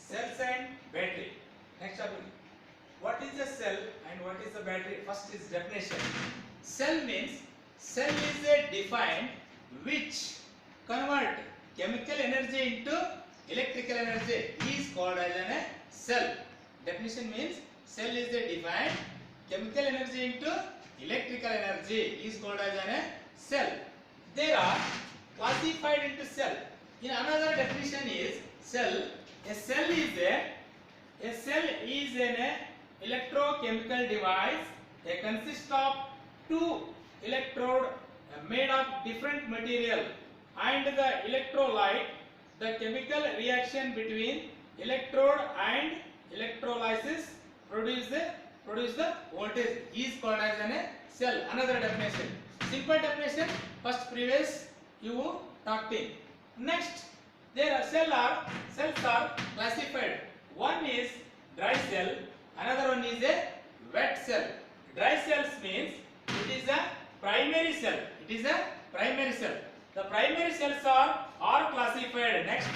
cells and battery. Next topic. What is a cell and what is a battery? First is definition. Cell means cell is a defined which convert chemical energy into electrical energy is called as a cell. Definition means cell is a defined chemical energy into electrical energy is called as a cell. They are classified into cell. In another definition is cell. A cell is an electrochemical device. It consists of two electrode made of different material and the electrolyte. The chemical reaction between electrode and electrolysis produce the voltage is called as a cell. Another definition. Simple definition. First previous you talked in. Next, cells are classified. One is dry cell, another one is a wet cell. Dry cells means it is a primary cell. The primary cells are classified. Next,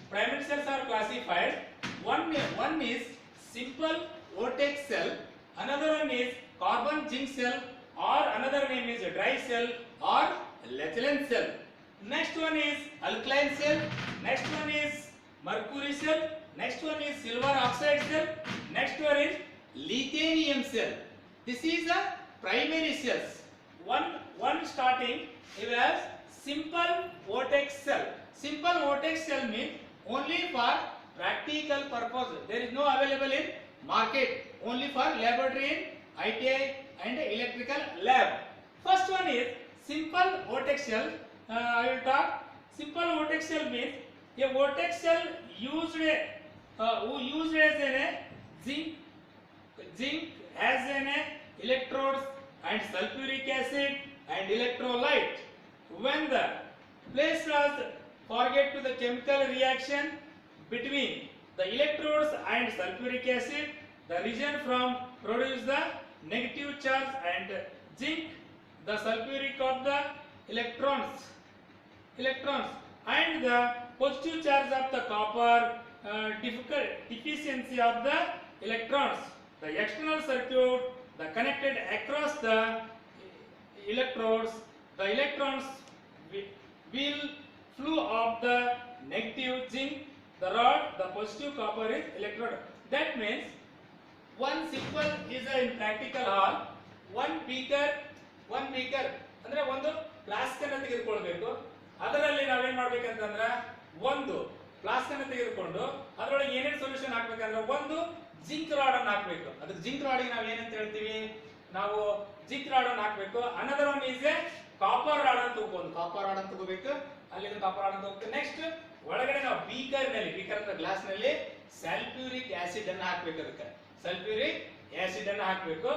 primary cells are classified. One is simple vortex cell, another one is carbon zinc cell, or another name is dry cell or Leyland cell. Next one is alkaline cell, next one is mercury cell, next one is silver oxide cell, next one is lithium cell. This is a primary cells. One starting it has simple vortex cell. Simple vortex cell means only for practical purpose. There is no available in market, only for laboratory in ITI and electrical lab. First one is simple vortex cell. I will talk. Simple vortex cell means a vortex cell used as a zinc as an electrodes and sulfuric acid and electrolyte. When the place was forget to the chemical reaction between the electrodes and sulfuric acid, the region from produce the negative charge and zinc, the sulfuric of the electrons and the positive charge of the copper, deficiency of the electrons. The external circuit, the connected across the electrodes, the electrons will flow of the negative zinc, the rod, the positive copper is electrode. That means one simple is in practical hall, one beaker ಅಂದ್ರೆ ಒಂದು flask ಅನ್ನು ತೆಗೆದುಕೊಳ್ಳಬೇಕು. ಅದರಲ್ಲಿ ನಾವೇನ್ ಮಾಡ್ಬೇಕಂತಂದ್ರೆ ಒಂದು flask ಅನ್ನು ತೆಗೆದುಕೊಂಡು ಅದರೊಳಗೆ ಏನೇನು ಸೊಲ್ಯೂಷನ್ ಹಾಕ್ಬೇಕಂದ್ರೆ ಒಂದು ಜಿಂಕ್ ರಾಡ್ ಅನ್ನು ಹಾಕಬೇಕು. ಅದಕ್ಕೆ ಜಿಂಕ್ ರಾಡ್ ಗೆ ನಾವು ಏನಂತ ಹೇಳ್ತೀವಿ, ನಾವು ಜಿಂಕ್ ರಾಡ್ ಅನ್ನು ಹಾಕಬೇಕು. Another one is A copper rod ಅಂತ ತಗೋಬಹುದು. ಕಾಪರ್ ರಾಡ್ ಅಂತ ತಗೋಬೇಕು. ಅಲ್ಲಿ ಕಾಪರ್ ರಾಡ್ ಅಂತ ಹೋಗ್ತೇವೆ. ನೆಕ್ಸ್ಟ್ ಒಳಗಡೆ ನಾವು ಬೀಕರ್ ಅಂದ್ರೆ ಗ್ಲಾಸ್ ನಲ್ಲಿ ಸಲ್ಫ್ಯೂರಿಕ್ ಆಸಿಡ್ ಅನ್ನು ಹಾಕಬೇಕು. ಅದಕ್ಕೆ ಸಲ್ಫ್ಯೂರಿಕ್ ಆಸಿಡ್ ಅನ್ನು ಹಾಕಬೇಕು.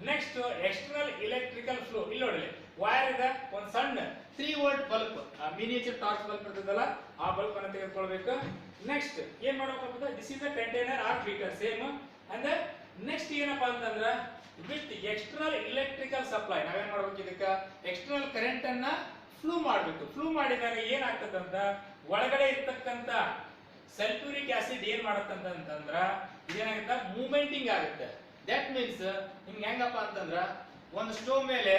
Next external electrical flow. ಇಲ್ಲಿ ನೋಡಲಿ ವೈರ್ ಇದೆ, ಒಂದು ಸಣ್ಣ 3 volt bulb, miniature torch bulb ಇರ್ತದಲ್ಲ ಆ ಬಲ್ಬ್ ಅನ್ನು ತೆಗೆದುಕೊಳ್ಬೇಕು. ನೆಕ್ಸ್ಟ್ ಏನ್ ಮಾಡಬೇಕು, this is a container or beaker same. ಅಂದ್ರೆ ನೆಕ್ಸ್ಟ್ ಏನಪ್ಪಾ ಅಂತಂದ್ರೆ ವಿತ್ ಎಕ್ಸ್ಟರ್ನಲ್ ಎಲೆಕ್ಟ್ರಿಕಲ್ ಸಪ್ಲೈ ನಾವೇನ್ ಮಾಡ್ಬೇಕು, ಇದಕ್ಕೆ ಎಕ್ಸ್ಟರ್ನಲ್ ಕರೆಂಟ್ ಅನ್ನ ಫ್ಲೋ ಮಾಡಬೇಕು. ಫ್ಲೋ ಮಾಡಿದಾಗ ಏನಾಗ್ತದಂತ ಒಳಗಡೆ ಇರ್ತಕ್ಕಂತ ಸಲ್ಫ್ಯೂರಿಕ್ ಆಸಿಡ್ ಏನ್ ಮಾಡತ್ತಂತಂದ್ರ ಇದೇನಾಗುತ್ತೆ, ಮೂವ್ಮೆಂಟಿಂಗ್ ಆಗುತ್ತೆ. ದಟ್ ಮೀನ್ಸ್ ನಿಮ್ಗೆ ಹೆಂಗಪ್ಪ ಅಂತಂದ್ರ ಒಂದು ಸ್ಟೋವ್ ಮೇಲೆ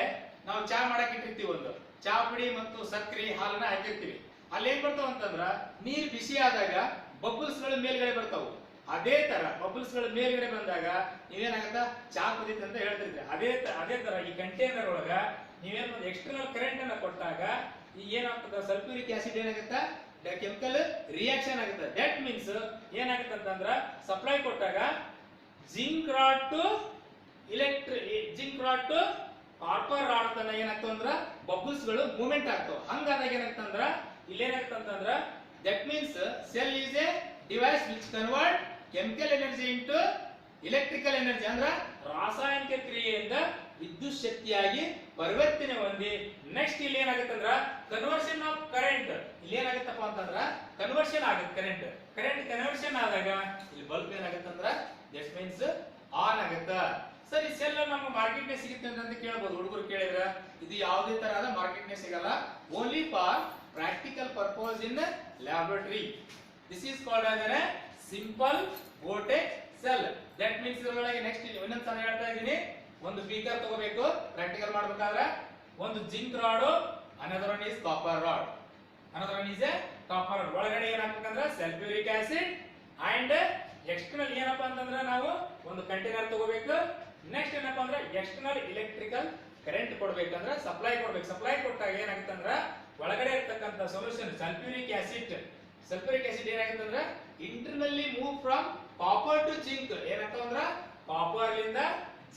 ನಾವು ಚಾ ಮಾಡಕ್ ಇಟ್ಟಿರ್ತೀವಿ, ಒಂದು ಚಾ ಪುಡಿ ಮತ್ತು ಸಕ್ಕರೆ ಹಾಲನ್ನ ಹಾಕಿರ್ತೀವಿ. ಅಲ್ಲಿ ಏನ್ ಬರ್ತಾವ ಅಂತಂದ್ರ ನೀರ್ ಬಿಸಿ ಆದಾಗ ಬಬಲ್ಸ್ ಗಳು ಮೇಲ್ಗಡೆ ಬರ್ತಾವು. ಅದೇ ತರ ಬಬಲ್ಸ್ ಗಳು ಮೇಲ್ಗಡೆ ಬಂದಾಗ ನೀವೇನಾಗತ್ತ ಚಾ ಕುದೀತಿ ಅಂತ ಹೇಳ್ತಿದ್ರಿ. ಅದೇ ತರ ಈ ಕಂಟೈನರ್ ಒಳಗ ನೀವೇನ್ ಎಕ್ಸ್ಟರ್ನಲ್ ಕರೆಂಟ್ ಅನ್ನ ಕೊಟ್ಟಾಗ ಈಗ ಏನಾಗ್ತದ, ಸಲ್ಫ್ಯೂರಿಕ್ ಆಸಿಡ್ ಏನಾಗುತ್ತ ಕೆಮಿಕಲ್ ರಿಯಾಕ್ಷನ್ ಆಗುತ್ತೆ. ದಟ್ ಮೀನ್ಸ್ ಏನಾಗುತ್ತೆ ಅಂತಂದ್ರ ಸಪ್ಲೈ ಕೊಟ್ಟಾಗ zinc rod to copper rod ತನ ಏನಾಗ್ತಾವ ಅಂದ್ರ ಬಬಲ್ಸ್ ಗಳು ಮೂವ್ಮೆಂಟ್ ಆಗ್ತಾವ. ಹಂಗಾದಾಗ ಏನಾಗ್ತಂದ್ರ ಇಲ್ಲಿ ಏನಾಗ್ತಂತಂದ್ರ that means cell is a device which convert chemical energy into electrical energy. ಅಂದ್ರ ರಾಸಾಯನಿಕ ಕ್ರಿಯೆಯಿಂದ ವಿದ್ಯುತ್ ಶಕ್ತಿಯಾಗಿ ಪರಿವರ್ತನೆ ಹೊಂದಿ ನೆಕ್ಸ್ಟ್ ಇಲ್ಲಿ ಏನಾಗುತ್ತಂದ್ರ ಕನ್ವರ್ಷನ್ ಆಫ್ ಕರೆಂಟ್. ಇಲ್ಲಿ ಏನಾಗುತ್ತಪ್ಪ ಅಂತಂದ್ರ ಕನ್ವರ್ಷನ್ ಆಗುತ್ತೆ. ಕರೆಂಟ್ ಕನ್ವರ್ಷನ್ ಆದಾಗ ಇಲ್ಲಿ ಬಲ್ಬ್ ಏನಾಗುತ್ತಂದ್ರ ದಟ್ ಮೀನ್ಸ್ ಆನ್ ಆಗುತ್ತ. ಸರ್ ಈ ಸೆಲ್ ನಮ್ಗೆ ಮಾರ್ಕೆಟ್ ನೇ ಸಿಗುತ್ತೆ ಅಂತ ಕೇಳಬಹುದು. ಹುಡುಗರು ಕೇಳಿದ್ರ ಇದು ಯಾವುದೇ ತರಹದ ಮಾರ್ಕೆಟ್ ನೇ ಸಿಗಲ್ಲ, only for practical purpose in laboratory. This is called as A simple voltage cell. That means ಇದರೊಳಗೆ ನೆಕ್ಸ್ಟ್ ಇನ್ನೊಂದ್ಸಲ ಹೇಳ್ತಾ ಇದ್ದೀನಿ, ಒಂದು ಬೀಕರ್ ತಗೋಬೇಕು ಪ್ರಾಕ್ಟಿಕಲ್ ಮಾಡ್ಬೇಕಾದ್ರೆ, ಒಂದು zinc rod, another one is copper rod, another one is A copper rod. ಒಳಗಡೆ ಏನಾಗ್ಬೇಕಂದ್ರೆ sulphuric acid and external ಏನಪ್ಪಾ ಅಂತಂದ್ರೆ ನಾವು ಒಂದು ಕಂಟೈನರ್ ತಗೋಬೇಕು. ನೆಕ್ಸ್ಟ್ ಏನಪ್ಪಾ ಅಂದ್ರೆ ಎಕ್ಸ್ಟರ್ನಲ್ ಇಲೆಕ್ಟ್ರಿಕಲ್ ಕರೆಂಟ್ ಕೊಡ್ಬೇಕಂದ್ರೆ ಸಪ್ಲೈ ಕೊಡ್ಬೇಕು. ಸಪ್ಲೈ ಕೊಟ್ಟಾಗ ಏನಾಗುತ್ತೆ ಅಂದ್ರೆ ಒಳಗಡೆ ಇರ್ತಕ್ಕಂಥ ಸೊಲ್ಯೂಷನ್ ಸಲ್ಫ್ಯೂರಿಕ್ ಆಸಿಡ್ ಏನಾಗುತ್ತೆ ಅಂದ್ರೆ ಇಂಟರ್ನಲ್ಲಿ move from copper to zinc. ಏನಾಗ್ತಾವ ಅಂದ್ರೆ ಕಾಪರ್ ಲಿಂದ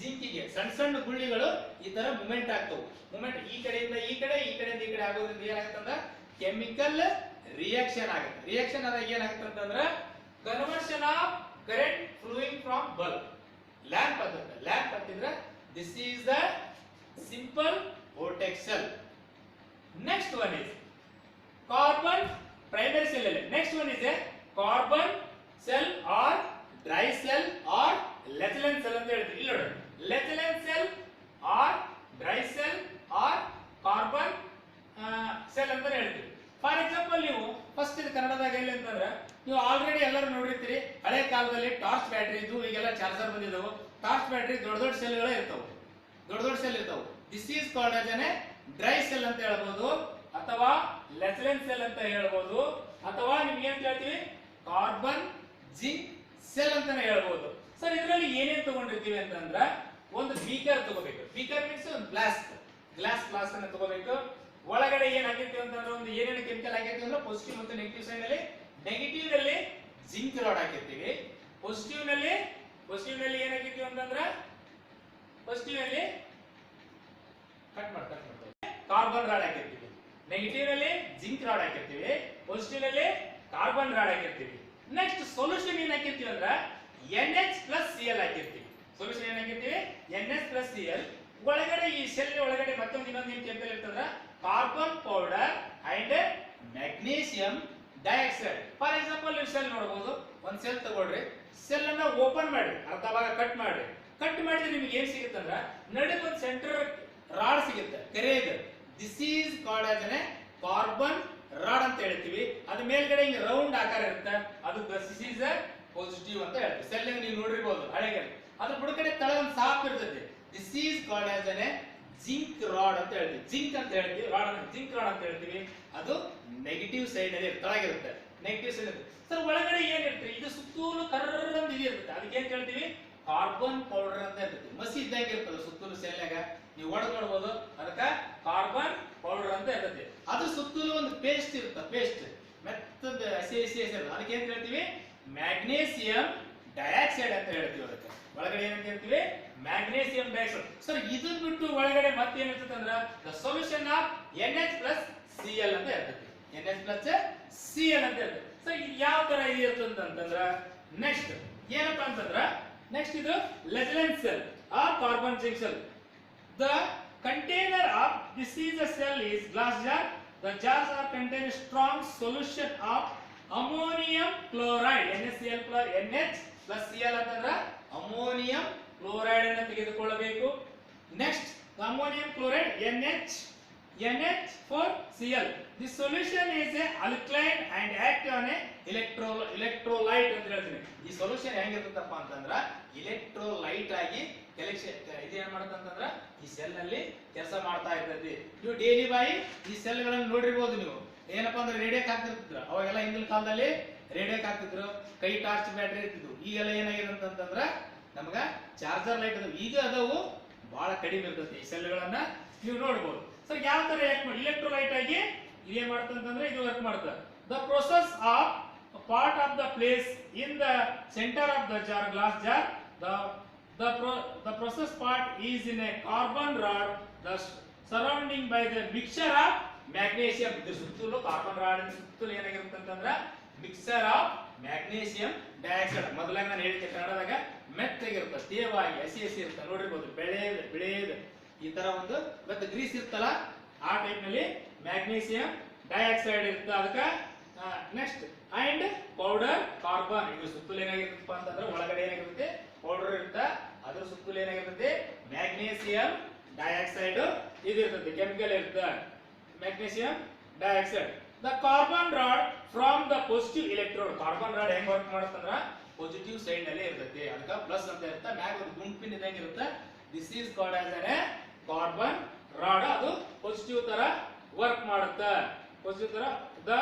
ಜಿಂಕಿಗೆ ಸಣ್ಣ ಸಣ್ಣ ಗುಳ್ಳಿಗಳು ಈ ತರ ಮೂವ್ಮೆಂಟ್ ಆಗ್ತವೆ. ಮೂವ್ಮೆಂಟ್ ಈ ಕಡೆಯಿಂದ ಈ ಕಡೆ, ಈ ಕಡೆಯಿಂದ ಈ ಕಡೆ ಆಗೋದ್ರಿಂದ ಏನಾಗುತ್ತೆ ಅಂದ್ರೆ ಕೆಮಿಕಲ್ ರಿಯಾಕ್ಷನ್ ಆಗುತ್ತೆ. ರಿಯಾಕ್ಷನ್ ಆದಾಗ ಏನಾಗುತ್ತೆ ಅಂತಂದ್ರೆ conversion of current flowing from bulb. Lamp ಆಗುತ್ತೆ. ಲ್ಯಾಂಪ್ ಅಂತಿದ್ರೆ this is the simple voltage cell. Next one is carbon primary cell. Next one is a carbon cell or dry cell or Lechelen cell ಅಂತ ಹೇಳ್ತೀವಿ. ಇಲ್ಲಿ ನೋಡಿ, Lechelen cell or dry cell or carbon cell ಅಂತ ಹೇಳ್ತೀವಿ. For example ನೀವು first ಇದು ಕನ್ನಡದಾಗ ಹೇಳಿ ಅಂತಂದ್ರೆ ನೀವು ಆಲ್ರೆಡಿ ಎಲ್ಲರೂ ನೋಡಿರ್ತೀರಿ, ಹಳೆ ಕಾಲದಲ್ಲಿ ಟಾರ್ಚ್ ಬ್ಯಾಟ್ರಿ ಇದ್ದು, ಈಗೆಲ್ಲ ಚಾರ್ಜರ್ ಬಂದಿದ್ದವು. ಟಾರ್ಚ್ ಬ್ಯಾಟ್ರಿ ದೊಡ್ಡ ದೊಡ್ಡ ಸೆಲ್ಗಳೇ ಇರ್ತಾವೆ, ದೊಡ್ಡ ದೊಡ್ಡ ಸೆಲ್ ಇರ್ತಾವೆ. This is called as a dry cell ಅಂತ ಹೇಳ್ಬೋದು, ಅಥವಾ ಲೆಚಲೆನ್ ಸೆಲ್ ಅಂತ ಹೇಳ್ಬೋದು, ಅಥವಾ ನಿಮ್ಗೆ ಏನ್ ಹೇಳ್ತೀವಿ ಕಾರ್ಬನ್ ಜಿಂಕ್ ಸೆಲ್ ಅಂತಾನೆ ಹೇಳ್ಬೋದು. ಸರ್ ಇದರಲ್ಲಿ ಏನೇನ್ ತಗೊಂಡಿರ್ತೀವಿ ಅಂತಂದ್ರ ಒಂದು ಬೀಕರ್ ತಗೋಬೇಕು. ಬೀಕರ್ ಮೀನ್ಸ್ ಒಂದು ಗ್ಲಾಸ್ ಅನ್ನ ತಗೋಬೇಕು. ಒಳಗಡೆ ಏನ್ ಹಾಕಿರ್ತೀವಿ ಅಂತಂದ್ರೆ ಒಂದು ಏನೇನು ಕೆಮಿಕಲ್ ಹಾಕಿರ್ತೀವಿ ಅಂದ್ರೆ ಪಾಸಿಟಿವ್ ಮತ್ತು ನೆಗೆಟಿವ್ ಸೈಡ್ ನಲ್ಲಿ, ನೆಗೆಟಿವ್ ನಲ್ಲಿ ಜಿಂಕ್ ರಾಡ್ ಹಾಕಿರ್ತೀವಿ, ಪಾಸಿಟಿವ್ ನಲ್ಲಿ ಏನ್ ಹಾಕಿರ್ತೀವಿ ಅಂತಂದ್ರೆ ಪಾಸಿಟಿವ್ ನಲ್ಲಿ ಕಟ್ ಮಾಡ್ತಾರೆ ಕಾರ್ಬನ್ ರಾಡ್ ಹಾಕಿರ್ತೀವಿ, ನೆಗೆಟಿವ್ ನಲ್ಲಿ ಜಿಂಕ್ ರಾಡ್ ಹಾಕಿರ್ತೀವಿ, ಪಾಸಿಟಿವ್ ನಲ್ಲಿ ಕಾರ್ಬನ್ ರಾಡ್ ಹಾಕಿರ್ತೀವಿ. ನೆಕ್ಸ್ಟ್ ಸೊಲ್ಯೂಷನ್ ಏನ್ ಹಾಕಿರ್ತೀವಿ ಅಂದ್ರೆ NH+Cl ಹಾಕಿರ್ತೀವಿ. ಸೊಲ್ಯೂಷನ್ ಏನ್ ಹಾಕಿರ್ತೀವಿ NH+Cl. ಒಳಗಡೆ ಈ ಸೆಲ್ ಒಳಗಡೆ ಮತ್ತೊಂದು ಇನ್ನೊಂದು ಏನ್ ಕೆಮಿಕಲ್ ಇರ್ತಂದ್ರೆ carbon powder and magnesium dioxide. For example ನೀವು ಸೆಲ್ ನೋಡಬಹುದು, ಒಂದ್ ಸೆಲ್ ತಗೊಳ್ರಿ, ಸೆಲ್ ಅನ್ನ ಓಪನ್ ಮಾಡಿ ಅರ್ಧ ಭಾಗ ಕಟ್ ಮಾಡಿ. ಕಟ್ ಮಾಡಿದ್ರೆ ನಿಮಗೆ ಏನ್ ಸಿಗುತ್ತೆ ಅಂದ್ರೆ ನಡುವೆ ಒಂದು ಸೆಂಟರ್ ರಾಡ್ ಸಿಗುತ್ತೆ, ಕರೆಯದು. This is called as a carbon rod ಅಂತ ಹೇಳ್ತೀವಿ. ಅದ್ರ ಮೇಲ್ಗಡೆ ಹಿಂಗೆ ರೌಂಡ್ ಆಕಾರ ಇರುತ್ತೆ, ಅದು ದಿಸ್ ಈಸ್ ಪಾಸಿಟಿವ್ ಅಂತ ಹೇಳ್ತೀವಿ. ಸೆಲ್ ನೀವು ನೋಡಿರ್ಬೋದು ಹಳೆಗೆ, ಅದ್ರ ಬುಡಕಡೆ ತಳ ಒಂದು ಸಾಫ್ ಇರ್ತದೆ. This is called as A zinc rod ಅಂತ ಹೇಳ್ತೀವಿ. ಜಿಂಕ್ ಅಂತ ಹೇಳ್ತೀವಿ, ಜಿಂಕ್ ರಾಡ್ ಅಂತ ಹೇಳ್ತೀವಿ. ಅದು ನೆಗೆಟಿವ್ ಸೈಡ್ ನಲ್ಲಿ ತಳಗಿರುತ್ತೆ, ನೆಗೆಟಿವ್ ಸೈಡ್. ಸರ್ ಒಳಗಡೆ ಏನಿರುತ್ತೆ, ಇದು ಸುತ್ತಲೂ ಕರ್ರಂತ ಇರುತ್ತೆ, ಅದಕ್ಕೆ ಏನ್ ಹೇಳ್ತೀವಿ ಕಾರ್ಬನ್ ಪೌಡರ್ ಅಂತ ಇರ್ತದೆ. ಮಸಿ ಇದ್ದಂಗೆ ಇರ್ತದೆ ಸುತ್ತಲೂ ಸೆಲ್ನಾಗ, ನೀವು ಒಳಗೆ ನೋಡ್ಬೋದು, ಅದಕ್ಕೆ ಕಾರ್ಬನ್ ಪೌಡರ್ ಅಂತ ಇರ್ತದೆ. ಅದ್ರ ಸುತ್ತಲೂ ಒಂದು ಪೇಸ್ಟ್ ಇರುತ್ತೆ, ಪೇಸ್ಟ್ ಮೆತ್ತದ ಹಸಿ ಅದಕ್ಕೆ ಏನ್ ಹೇಳ್ತೀವಿ ಮ್ಯಾಗ್ನೀಸಿಯಂ ಡೈಆಕ್ಸೈಡ್ ಅಂತ ಹೇಳ್ತೀವಿ. ಅದಕ್ಕೆ ಒಳಗಡೆ ಏನಂತ ಹೇಳ್ತೀವಿ ಮ್ಯಾಗ್ನೀಸಿಯಂ ಡೈಆಕ್ಸೈಡ್. ಸರ್ ಇದನ್ನ ಬಿಟ್ಟು ಒಳಗಡೆ ಮತ್ತೆ ಏನಿರ್ತದೆ ಅಂದ್ರೆ ದ ಸೊಲ್ಯೂಷನ್ ಆಫ್ NH+Cl ಅಂತ ಇರ್ತದೆ. NH+Cl ಅಂತ ಇರ್ತದೆ. ಸರ್ ಇದು ಯಾವ ತರ ಇರ್ತದೆ ಅಂತಂದ್ರ ನೆಕ್ಸ್ಟ್ ಏನಪ್ಪಾ ಅಂತಂದ್ರ ನೆಕ್ಸ್ಟ್ ಇದು Leclanche cell or carbon zinc cell. The container of this is a cell is glass jar. The jars are contain strong solution of ammonium chloride. NH+Cl ಅಂತಂದ್ರೆ ಅಮೋನಿಯಂ ಕ್ಲೋರೈಡ್ ಅನ್ನು ತೆಗೆದುಕೊಳ್ಳಬೇಕು. Next ammonium chloride NH4Cl. This solution is a alkaline and act on a electrolyte ಅಂತ ಹೇಳ್ತೀನಿ. ಈ solution ಹೆಂಗಿರುತ್ತಪ್ಪ ಅಂತಂದ್ರ electrolyte ಆಗಿ ಇದು ಏನ್ ಮಾಡುತ್ತೆ ಅಂತಂದ್ರ ಈ ಸೆಲ್ ನಲ್ಲಿ ಕೆಲಸ ಮಾಡ್ತಾ ಇರ್ತದೆ. ನೀವು ಡೈಲಿ ಬಾಯಿ ಈ ಸೆಲ್ ಗಳನ್ನು ನೋಡಿರ್ಬೋದು. ನೀವು ಏನಪ್ಪಾ ಅಂದ್ರೆ ರೇಡಿಯೋಕ್ ಹಾಕ್ತಿರ್ತಿದ್ರು, ಅವಾಗೆಲ್ಲ ಹಿಂದಿನ ಕಾಲದಲ್ಲಿ ರೇಡಿಯೋಕ್ ಹಾಕ್ತಿದ್ರು, ಕೈ ಟಾರ್ಚ್ ಬ್ಯಾಟ್ರಿ ಇರ್ತಿದ್ವು. ಈಗೆಲ್ಲ ಏನಾಗಿದೆ ಅಂತಂದ್ರ ನಮಗ ಚಾರ್ಜರ್ ಲೈಟ್ ಅದಾವ, ಈಗ ಅದಾವು ಬಹಳ ಕಡಿಮೆ ಇರ್ತದೆ. ಈ ಸೆಲ್ ಗಳನ್ನ ನೀವು ನೋಡಬಹುದು. ಸರ್ ಯಾವ ತರ ಯಾಕೆ ಮಾಡಿ ಎಲೆಕ್ಟ್ರೋಲೈಟ್ ಆಗಿ ಇದೇನ್ ಮಾಡುತ್ತೆ ಅಂತಂದ್ರೆ ಇದು ವರ್ಕ್ ಮಾಡುತ್ತೆ. The process of part of the place in the center of the jar, glass jar. The process part is in a carbon rod, thus surrounding by the mixture of magnesium. ಇದು ಸುತ್ತಲೂ carbon rod ಸುತ್ತಲೂ ಏನಾಗಿರುತ್ತೆ ಅಂತಂದ್ರೆ mixer of magnesium dioxide. ಮೊದಲಾಗ ನಾನು ಹೇಳಿದ್ದೆ ಕನ್ನಡದಾಗ ಮೆತ್ತಗಿರುತ್ತೆ, ತೇವಾಗಿ ಹಸಿ ಇರುತ್ತೆ, ನೋಡಿರ್ಬೋದು, ಬೆಳೆಯದು ಈ ತರ ಒಂದು ಮತ್ತೆ ಗ್ರೀಸ್ ಇರ್ತಲ್ಲ ಆ ಟೈಪ್ ನಲ್ಲಿ ಮ್ಯಾಗ್ನೀಸಿಯಂ ಡೈಆಕ್ಸೈಡ್ ಇರುತ್ತೆ. ಅದಕ್ಕೆ ನೆಕ್ಸ್ಟ್ ಅಂಡ್ ಪೌಡರ್ ಕಾರ್ಬನ್. ಇದು ಸುತ್ತಲೂ ಏನಾಗಿರುತ್ತಪ್ಪ ಅಂತಂದ್ರೆ ಒಳಗಡೆ ಏನಾಗಿರುತ್ತೆ ಪೌಡರ್ ಇರುತ್ತೆ, ಅದ್ರ ಸುತ್ತಲೂ ಏನಾಗಿರುತ್ತೆ ಮ್ಯಾಗ್ನೀಸಿಯಂ ಡೈಆಕ್ಸೈಡ್ ಇದು ಇರ್ತದೆ, ಕೆಮಿಕಲ್ ಇರುತ್ತೆ magnesium dioxide. the carbon rod from the positive electrode. Carbon rod ಹೆಂಗ್ ವರ್ಕ್ ಮಾಡುತ್ತಂದ್ರ ಪಾಸಿಟಿವ್ ಸೈಡ್ ನಲ್ಲಿ ಇರ್ತೈತಿ, ಅದಕ್ಕೆ ಪ್ಲಸ್ ಅಂತ ಇರುತ್ತೆ, ಮ್ಯಾಗ ಒಂದು ಗುಂಪಿನ ಇದ್ದಂಗೆ ಇರುತ್ತೆ. This is called as a carbon rod. ಅದು ಪಾಸಿಟಿವ್ ತರ ವರ್ಕ್ ಮಾಡುತ್ತೆ. ಪಾಸಿಟಿವ್ ತರ the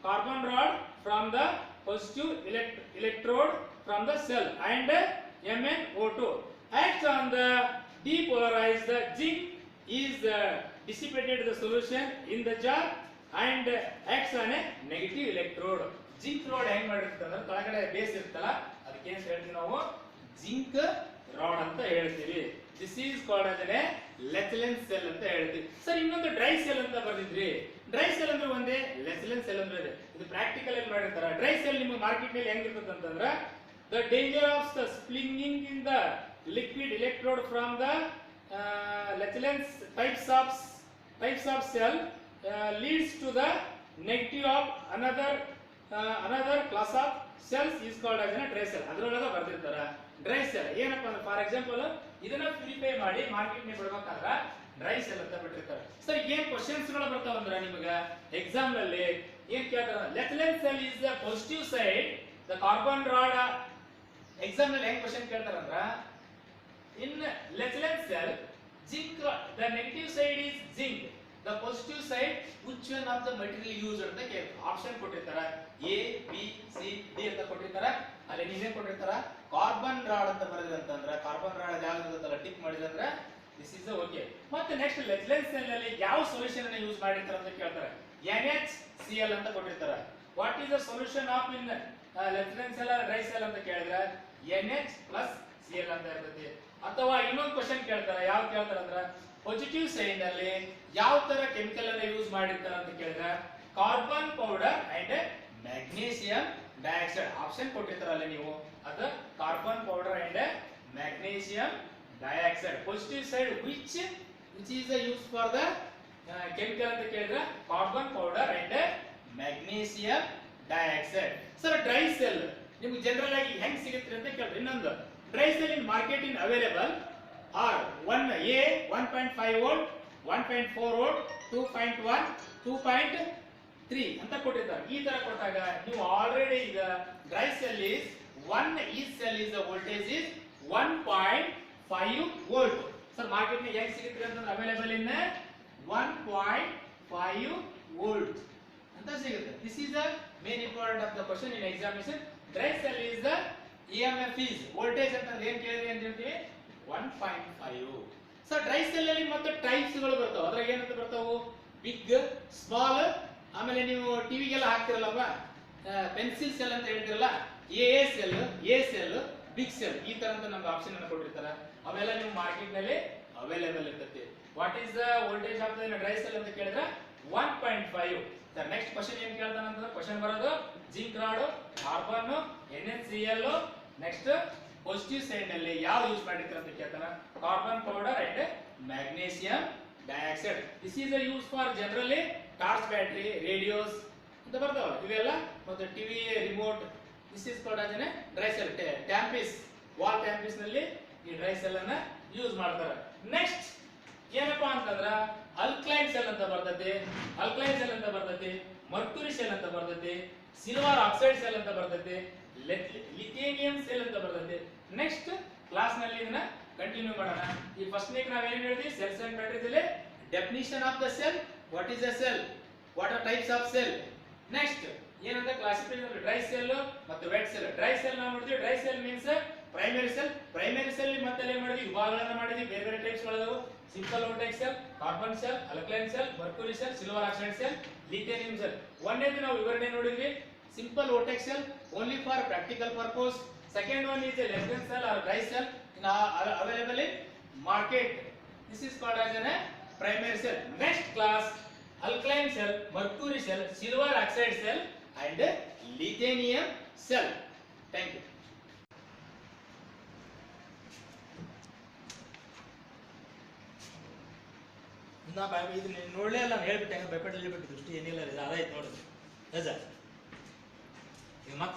carbon rod from the positive electrode from the cell and MnO2 acts on the depolarized zinc is dissipated the solution in the jar and acts on a negative electrode. zinc rod ಹೆಂಗ್ ಮಾಡಿರುತ್ತೆ ಅಂದ್ರೆ ಕೆಳಗಡೆ base ಇರುತ್ತಲ್ಲ ಅದಕ್ಕೆ ಏನು ಹೇಳ್ತೀವಿ ನಾವು zinc rod ಅಂತ ಹೇಳ್ತೀವಿ. This is called as a Leclanche cell ಅಂತ ಹೇಳ್ತೀವಿ. ಸರ್ ಇನ್ನೊಂದು ಡ್ರೈ ಸೆಲ್ ಅಂತ ಬರ್ದಿದ್ರಿ. ಡ್ರೈ ಸೆಲ್ ಅಂದ್ರೆ ಒಂದೇ, ಲೆಥಲೆನ್ ಸೆಲ್ ಅಂದ್ರೆ ಇದು ಪ್ರಾಕ್ಟಿಕಲ್ ಆಗಿ ಮಾಡಿರ್ತಾರ. ಡ್ರೈ ಸೆಲ್ ನಿಮ್ಮ ಮಾರ್ಕೆಟ್ ನಲ್ಲಿ ಹೆಂಗಿರ್ತದೆ ಅಂತಂದ್ರೆ the danger of the spilling in the liquid electrode from the Leclanche types of cell leads to the negative of another class of cells is called as a dry cell. ಅದರೊಳಗೆ ಬರ್ದಿರ್ತಾರ dry cell ಏನಪ್ಪಾ ಅಂದ್ರೆ for example ಇದನ್ನ purify ಮಾಡಿ market ನಲ್ಲಿ ಬಿಡಬೇಕಾದ್ರೆ dry cell ಅಂತ ಬಿಟ್ಟಿರ್ತಾರೆ. Sir ಏನ್ questions ಗಳು ಬರ್ತಾವ ಅಂದ್ರೆ ನಿಮಗೆ ಎಕ್ಸಾಮ್ ನಲ್ಲಿ ಏನ್ ಕೇಳ್ತಾರೆ, Leclanche cell is the positive side, the carbon rod. Exam ನಲ್ಲಿ ಹೆಂಗ್ ಕ್ವಶನ್ ಕೇಳ್ತಾರ ಅಂದ್ರ in Leclanche cell zinc, the negative side is zinc, the positive side which one of the material used ಅಂತ ಆಪ್ಷನ್ ಕೊಟ್ಟಿರ್ತಾರ. A B C D ಅಂತ ಕೊಟ್ಟಿರ್ತಾರ. ಅಲ್ಲಿ ನೀವೇನ್ ಕೊಟ್ಟಿರ್ತಾರ ಕಾರ್ಬನ್ ರಾಡ್ ಅಂತ ಬರೆದ್ರೆ ಅಂತಂದ್ರೆ ಕಾರ್ಬನ್ ರಾಡ್ ಯಾವ್ದು ಟಿಕ್ ಮಾಡಿದ್ರೆ ದಿಸ್ ಇಸ್ ಓಕೆ. ಮತ್ತೆ ನೆಕ್ಸ್ಟ್ ಲೆಥಲೆನ್ ಸೆಲ್ ಅಲ್ಲಿ ಯಾವ ಸೊಲ್ಯೂಷನ್ ಅನ್ನು ಯೂಸ್ ಮಾಡಿರ್ತಾರೆ ಅಂತ ಕೇಳ್ತಾರೆ. NaCl ಅಂತ ಕೊಟ್ಟಿರ್ತಾರ. What is the solution of in Leclanche cell dry cell ಅಂತ ಕೇಳಿದ್ರೆ NH+Cl ಅಂತ ಇರ್ತೈತಿ. ಅಥವಾ ಇನ್ನೊಂದು ಕ್ವಶನ್ ಕೇಳ್ತಾರೆ, ಯಾವ ಕೇಳ್ತಾರೆ ಅಂದ್ರೆ ಪಾಸಿಟಿವ್ ಸೈಡ್ ನಲ್ಲಿ ಯಾವ ತರ ಕೆಮಿಕಲ್ ಅನ್ನು ಯೂಸ್ ಮಾಡಿರ್ತಾರೆ ಅಂತ ಕೇಳಿದ್ರೆ carbon powder and magnesium dioxide option ಕೊಟ್ಟಿರ್ತಾರಲ್ಲ ನೀವು, ಅದು carbon powder and magnesium dioxide. Positive side which is used for the chemical ಅಂತ ಕೇಳಿದ್ರೆ carbon powder and magnesium dioxide. Sir dry cell ನಿಮ್ಗೆ ಜನರಲ್ ಆಗಿ ಹೆಂಗ್ ಸಿಗುತ್ತೆ ಅಂತ ಕೇಳಿದ್ರೆ ಇನ್ನೊಂದು dry cell in market in available are 1A 1.5 volt 1.4 volt 2.1 2.3 ಅಂತ ಕೊಟ್ಟಿದ್ದಾರೆ. ಈ ತರ ಕೊಟ್ಟಾಗ ನೀವು ಆಲ್ರೆಡಿ ಈಗ ಡ್ರೈ ಸೆಲ್ ಇಸ್ 1 ಈ cell is the voltage is 1.5 volt. Sir market ನಲ್ಲಿ ಹೆಂಗ್ ಸಿಗುತ್ತೆ ಅಂತಂದ್ರೆ ಅವೈಲೇಬಲ್ ಇನ್ 1.5 ವೋಲ್ಟ್ ಅಂತ ಸಿಗುತ್ತೆ. This is the main important of the question in examination. Dry cell is the EMF is voltage ಅಂತ ಏನ್ ಕೇಳಿದ್ರಿ ಅಂತ ಹೇಳ್ತೀವಿ 1.5. ಸರ್ ಡ್ರೈ ಸೆಲ್ ಅಲ್ಲಿ ಮತ್ತೆ ಟೈಪ್ಸ್ ಗಳು ಬರ್ತಾವ. ಅದ್ರಾಗ ಏನಂತ ಬರ್ತಾವು ಬಿಗ್, ಸ್ಮಾಲ್, ಆಮೇಲೆ ನೀವು ಟಿವಿಗೆಲ್ಲ ಹಾಕ್ತಿರಲ್ಲಪ್ಪ ಪೆನ್ಸಿಲ್ ಸೆಲ್ ಅಂತ ಹೇಳ್ತಿರಲ್ಲ, ಎ ಸೆಲ್, ಬಿಗ್ ಸೆಲ್, ಈ ತರ ಅಂತ ನಮ್ಗೆ ಆಪ್ಷನ್ ಅನ್ನು ಕೊಟ್ಟಿರ್ತಾರ. ಅವೆಲ್ಲ ನೀವು ಮಾರ್ಕೆಟ್ ನಲ್ಲಿ ಅವೈಲೇಬಲ್ ಇರ್ತೈತಿ. What is the voltage of the dry cell ಅಂತ ಕೇಳಿದ್ರೆ 1.5. ಸರ್ ನೆಕ್ಸ್ಟ್ ಕ್ವಶನ್ ಏನ್ ಕೇಳ್ತಾನೆ ಅಂತಂದ್ರೆ ಕ್ವಶನ್ ಬರೋದು zinc rod, carbon, NaCl, next positive side ನಲ್ಲಿ ಯಾವ ಯೂಸ್ ಮಾಡಿರ್ತಾರೆ ಅಂತ ಕೇಳ್ತಾನೆ carbon powder and magnesium dioxide. This is use for generally torch battery, radios ಅಂತ ಬರ್ತಾವ ಇವೆಲ್ಲ, ಮತ್ತೆ TV remote. This is called as a dry cell. ಟ್ಯಾಂಪಿಸ್, ವಾಲ್ ಟ್ಯಾಂಪಿಸ್ ನಲ್ಲಿ ಈ ಡ್ರೈ ಸೆಲ್ ಅನ್ನ ಯೂಸ್ ಮಾಡ್ತಾರೆ. ನೆಕ್ಸ್ಟ್ ಏನಪ್ಪಾ ಅಂತಂದ್ರ ಅಲ್ಕಲೈನ್ ಸೆಲ್ ಅಂತ ಬರ್ತೈತಿ, ಮರ್ಕ್ಯುರಿ ಸೆಲ್ ಅಂತ ಬರ್ತೈತಿ, ಸಿಲ್ವರ್ ಆಕ್ಸೈಡ್ ಸೆಲ್ ಅಂತ ಬರ್ತೈತಿ, ಲಿಥೇನಿಯಂ ಸೆಲ್ ಅಂತ ಬರ್ತೈತಿ. ನೆಕ್ಸ್ಟ್ ಕ್ಲಾಸ್ ನಲ್ಲಿ ಇದನ್ನ ಕಂಟಿನ್ಯೂ ಮಾಡೋಣ. ಈ ಫಸ್ಟ್ ನೇಕ್ ನಾವ್ ಏನ್ ಹೇಳಿದ್ವಿ, ಸೆಲ್ಸ್ ಅಂಡ್ ಬ್ಯಾಟರೀಸ್ ಅಲ್ಲಿ definition of the cell, what is a cell, what are types of cell. Next ಏನಂತ ಕ್ಲಾಸಿಫಿಕೇಶನ್ ಡ್ರೈ ಸೆಲ್ ಮತ್ತು ವೆಟ್ ಸೆಲ್. ಡ್ರೈ ಸೆಲ್ ನಾವು ನೋಡಿದ್ವಿ, dry cell means primary cell ಮತ್ತೆ ಏನ್ ಮಾಡಿದ್ವಿ, ವಿಭಾಗಗಳನ್ನ ಮಾಡಿದ್ವಿ, ಬೇರೆ ಬೇರೆ ಟೈಪ್ಸ್ ಗಳದಾವು. Simple voltage cell, carbon cell, alkaline cell, mercury cell, silver oxide cell, lithium cell. ಒಂದೇದು ನಾವು ವಿವರಣೆ ನೋಡಿದ್ವಿ, simple vortex cell only for practical purpose. Second one is a lectin cell or dry cell in available in market. This is called as a primary cell. Next class alkaline cell, mercury cell, silver oxide cell and lithium cell. Thank you. ನಾ ಇದು ನೋಡಲೇ ಇಲ್ಲ, ಹೇಳ್ಬಿಟ್ಟೆ ಭಯಪಟ್ಟು ದೃಷ್ಟಿ ಏನಿಲ್ಲ, ಅದಾಯ್ತು ನೋಡಿದ್ರಿ ರಜಾ. ಈಗ ಮತ್ತೆ